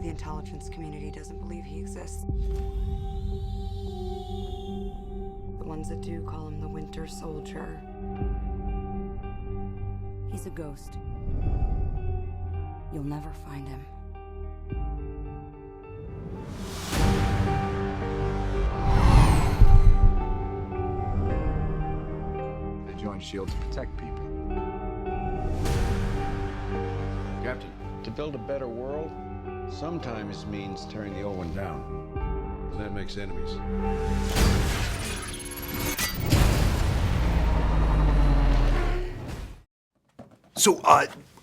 but the intelligence community doesn't believe he exists. The ones that do call him the Winter Soldier. He's a ghost. You'll never find him. I joined S.H.I.E.L.D. to protect people. Captain, to build a better world, sometimes means tearing the old one down. And that makes enemies. So,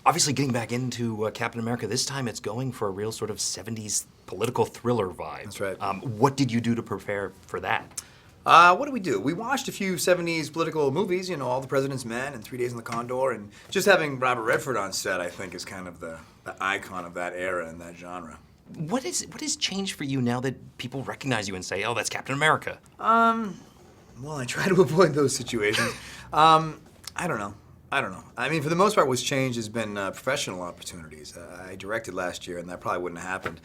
obviously getting back into Captain America, this time it's going for a real sort of 70s political thriller vibe. That's right. What did you do to prepare for that? What did we do? We watched a few 70s political movies, you know, All the President's Men and 3 Days in the Condor, and just having Robert Redford on set, I think, is kind of the icon of that era and that genre. What has changed for you now that people recognize you and say, oh, that's Captain America? Well, I try to avoid those situations. I don't know. I mean, for the most part, what's changed has been professional opportunities. I directed last year, and that probably wouldn't have happened.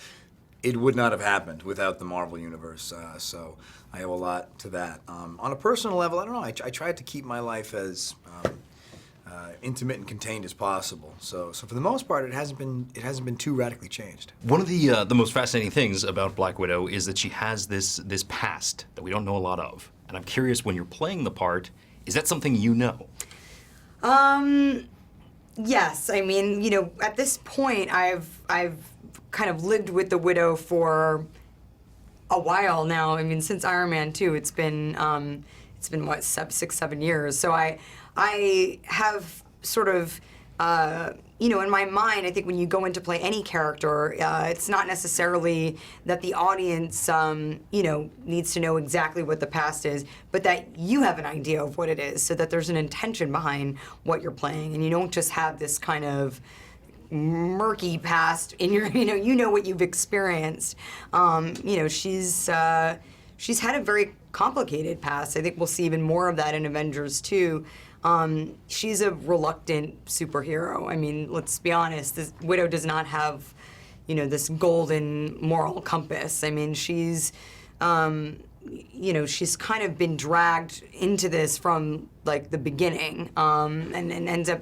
It would not have happened without the Marvel Universe, so I owe a lot to that. On a personal level, I don't know. I tried to keep my life as intimate and contained as possible. So for the most part, it hasn't been too radically changed. One of the most fascinating things about Black Widow is that she has this past that we don't know a lot of, and I'm curious, when you're playing the part, is that something you know? Yes. I mean, you know, at this point, I've kind of lived with the Widow for a while now. I mean, since Iron Man 2, it's been what, 6, 7 years. So I have sort of, you know, in my mind, I think when you go in to play any character, it's not necessarily that the audience, you know, needs to know exactly what the past is, but that you have an idea of what it is, so that there's an intention behind what you're playing, and you don't just have this kind of murky past in your, you know what you've experienced. You know, she's had a very complicated past. I think we'll see even more of that in Avengers 2. She's a reluctant superhero. I mean, let's be honest, this Widow does not have, you know, this golden moral compass. I mean, she's, you know, she's kind of been dragged into this from, like, the beginning, and ends up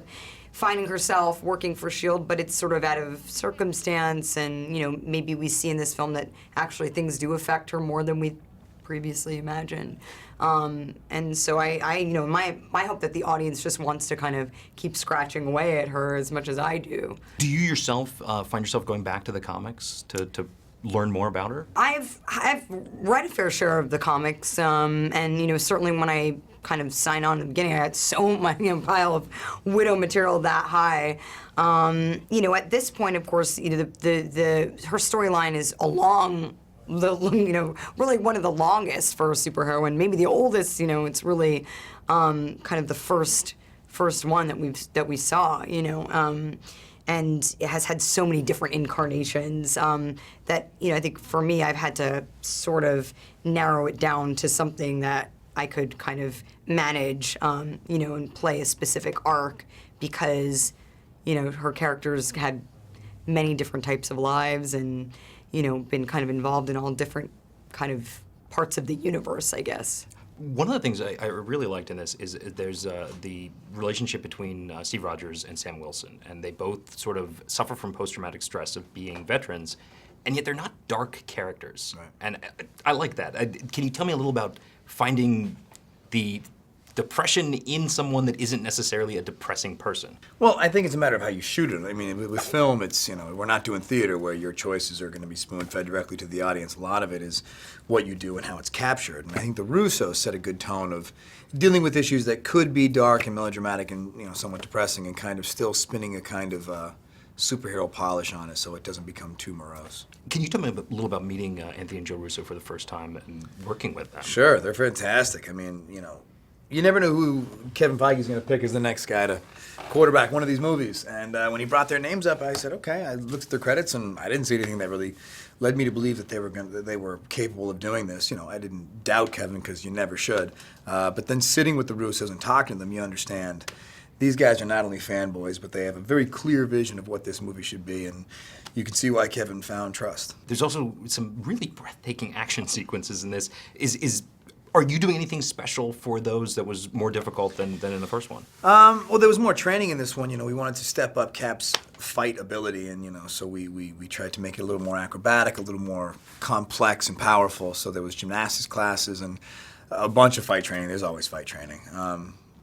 finding herself working for S.H.I.E.L.D., but it's sort of out of circumstance, and, you know, maybe we see in this film that actually things do affect her more than we previously imagined. And so I you know, my hope that the audience just wants to kind of keep scratching away at her as much as I do. Do you yourself find yourself going back to the comics to learn more about her? I've read a fair share of the comics, and, you know, certainly when I kind of signed on in the beginning, I had so much, you know, pile of Widow material that high. You know, at this point, of course, you know, her storyline is you know, really one of the longest for a superhero, and maybe the oldest. You know, it's really kind of the first one that we saw. You know, and it has had so many different incarnations that, you know, I think for me, I've had to sort of narrow it down to something that I could kind of manage, you know, and play a specific arc, because, you know, her characters had many different types of lives, and, you know, been kind of involved in all different kind of parts of the universe, I guess. One of the things I really liked in this is there's the relationship between Steve Rogers and Sam Wilson, and they both sort of suffer from post-traumatic stress of being veterans, and yet they're not dark characters. Right. And I like that. Can you tell me a little about finding the depression in someone that isn't necessarily a depressing person? Well, I think it's a matter of how you shoot it. I mean, with film, it's, you know, we're not doing theater where your choices are going to be spoon-fed directly to the audience. A lot of it is what you do and how it's captured. And I think the Russos set a good tone of dealing with issues that could be dark and melodramatic and, you know, somewhat depressing, and kind of still spinning a kind of superhero polish on it so it doesn't become too morose. Can you tell me a little about meeting Anthony and Joe Russo for the first time and working with them? Sure, they're fantastic. I mean, you know, you never know who Kevin Feige's going to pick as the next guy to quarterback one of these movies. And when he brought their names up, I said, okay. I looked at their credits, and I didn't see anything that really led me to believe that they were capable of doing this. You know, I didn't doubt Kevin, because you never should. But then sitting with the Russos and talking to them, you understand these guys are not only fanboys, but they have a very clear vision of what this movie should be, and you can see why Kevin found trust. There's also some really breathtaking action sequences in this. Are you doing anything special for those that was more difficult than in the first one? Well, there was more training in this one. You know, we wanted to step up Cap's fight ability, and, you know, so we tried to make it a little more acrobatic, a little more complex and powerful. So there was gymnastics classes and a bunch of fight training. There's always fight training.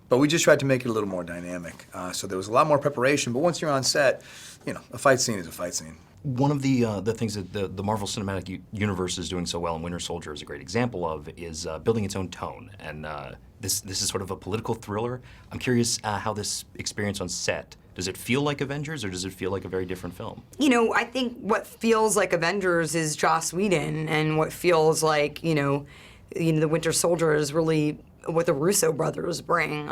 But we just tried to make it a little more dynamic. So there was a lot more preparation, but once you're on set, you know, a fight scene is a fight scene. One of the things that the Marvel Cinematic Universe is doing so well, and Winter Soldier is a great example of, is building its own tone. And this is sort of a political thriller. I'm curious how this experience on set, does it feel like Avengers, or does it feel like a very different film? You know, I think what feels like Avengers is Joss Whedon, and what feels like, you know, the Winter Soldier is really what the Russo brothers bring.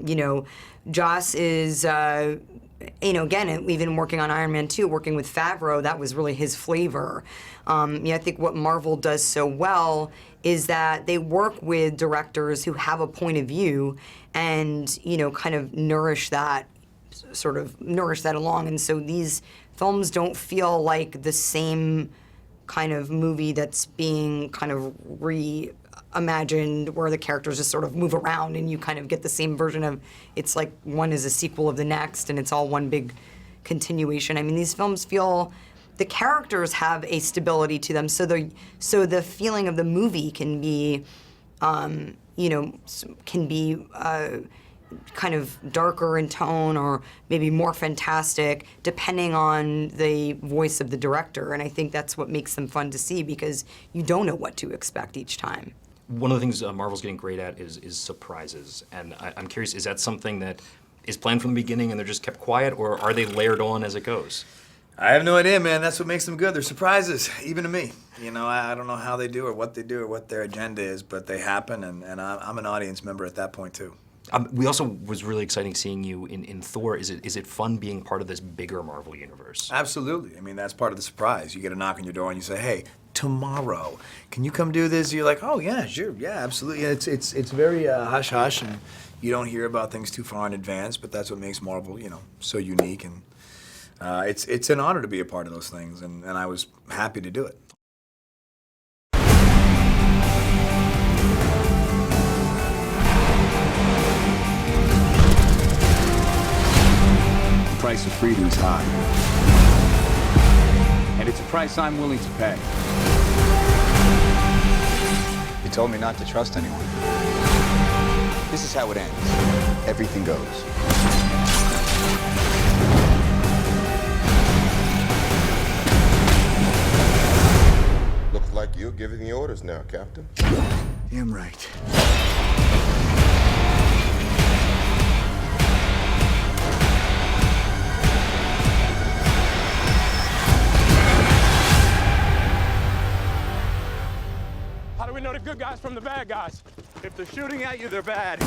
You know, Joss is, you know, again, even working on Iron Man 2, working with Favreau, that was really his flavor. I think what Marvel does so well is that they work with directors who have a point of view and, you know, kind of nourish that along. And so these films don't feel like the same kind of movie that's being kind of reimagined, where the characters just sort of move around and you kind of get the same version of, it's like one is a sequel of the next and it's all one big continuation. I mean, these films feel, the characters have a stability to them, so the feeling of the movie can be, you know, can be kind of darker in tone or maybe more fantastic depending on the voice of the director. And I think that's what makes them fun to see, because you don't know what to expect each time. One of the things Marvel's getting great at is surprises. And I'm curious, is that something that is planned from the beginning and they're just kept quiet, or are they layered on as it goes? I have no idea, man. That's what makes them good. They're surprises, even to me. You know, I don't know how they do or what they do or what their agenda is, but they happen, and I'm an audience member at that point, too. We also was really exciting seeing you in Thor. Is it fun being part of this bigger Marvel universe? Absolutely. I mean, that's part of the surprise. You get a knock on your door and you say, hey, tomorrow, can you come do this? You're like, oh, yeah, sure, yeah, absolutely. It's very hush-hush, and you don't hear about things too far in advance, but that's what makes Marvel, you know, so unique. And it's an honor to be a part of those things, and I was happy to do it. The price of freedom is high. And it's a price I'm willing to pay. You told me not to trust anyone. This is how it ends. Everything goes. Looks like you're giving the orders now, Captain. Damn right. How do we know the good guys from the bad guys? If they're shooting at you, they're bad.